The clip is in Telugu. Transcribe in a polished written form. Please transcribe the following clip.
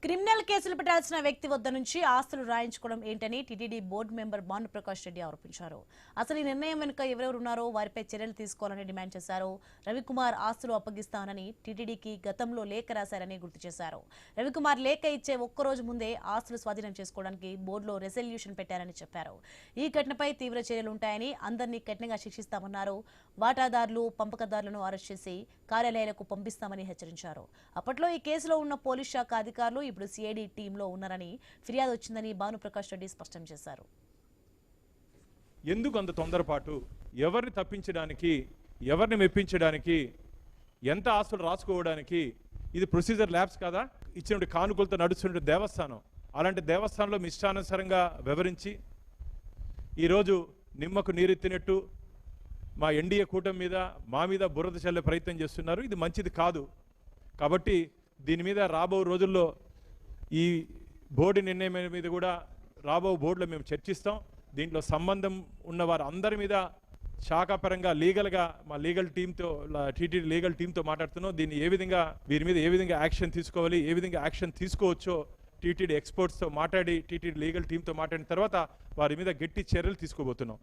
క్రిమినల్ కేసులు పెట్టాల్సిన వ్యక్తి వద్ద నుంచి ఆస్తులు రాయించుకోవడం ఏంటని TTD board member Bhanuprakash Reddy ఆరోపించారు. అసలు ఈ నిర్ణయం వెనుక ఎవరెవరు ఉన్నారో వారిపై చర్యలు తీసుకోవాలని డిమాండ్ చేశారు. రవికుమార్ ఆస్తులు అప్పగిస్తానని టీటీడీకి గతంలో లేఖ రాశారని గుర్తు చేశారు. రవికుమార్ లేఖ ఇచ్చే ఒక్కరోజు ముందే ఆస్తులు స్వాధీనం చేసుకోవడానికి బోర్డులో రెజల్యూషన్ పెట్టారని చెప్పారు. ఈ ఘటనపై తీవ్ర చర్యలు ఉంటాయని, అందరినీ కఠినంగా శిక్షిస్తామన్నారు. వాటాదారులు, పంపకదారులను అరెస్ట్ చేసి కార్యాలయాలకు పంపిస్తామని హెచ్చరించారు. అప్పట్లో ఈ కేసులో ఉన్న పోలీస్ శాఖ అధికారులు ఇప్పుడు సిఐడి టీంలో ఉన్నారని ఫిర్యాదు వచ్చిందని భానుప్రకాష్ రెడ్డి స్పష్టం చేశారు. ఎందుకు అంత తొందరపాటు? ఎవరిని తప్పించడానికి, ఎవరిని మెప్పించడానికి, ఎంత ఆస్తులు రాసుకోవడానికి? ఇది ప్రొసీజర్ ల్యాబ్స్ కదా, ఇచ్చిన కానుకలతో నడుస్తున్న దేవస్థానం. అలాంటి దేవస్థానంలో మీ ఇష్టానుసారంగా వివరించి ఈరోజు నిమ్మకు నీరెత్తినట్టు మా ఎన్డీఏ కూటమి మీద, మా మీద బురద చల్లే ప్రయత్నం చేస్తున్నారు. ఇది మంచిది కాదు. కాబట్టి దీని మీద రాబో రోజుల్లో ఈ బోర్డు నిర్ణయం మీద కూడా రాబో బోర్డులో మేము చర్చిస్తాం. దీంట్లో సంబంధం ఉన్న వారు అందరి మీద శాఖాపరంగా లీగల్గా మా లీగల్ టీంతో, టీటీడీ లీగల్ టీంతో మాట్లాడుతున్నాం. దీన్ని వీరి మీద ఏ విధంగా యాక్షన్ తీసుకోవాలి, ఏ విధంగా యాక్షన్ తీసుకోవచ్చో టీటీడీ ఎక్స్పర్ట్స్తో మాట్లాడి, టీటీడీ లీగల్ టీంతో మాట్లాడిన తర్వాత వారి మీద గట్టి చర్యలు తీసుకోబోతున్నాం.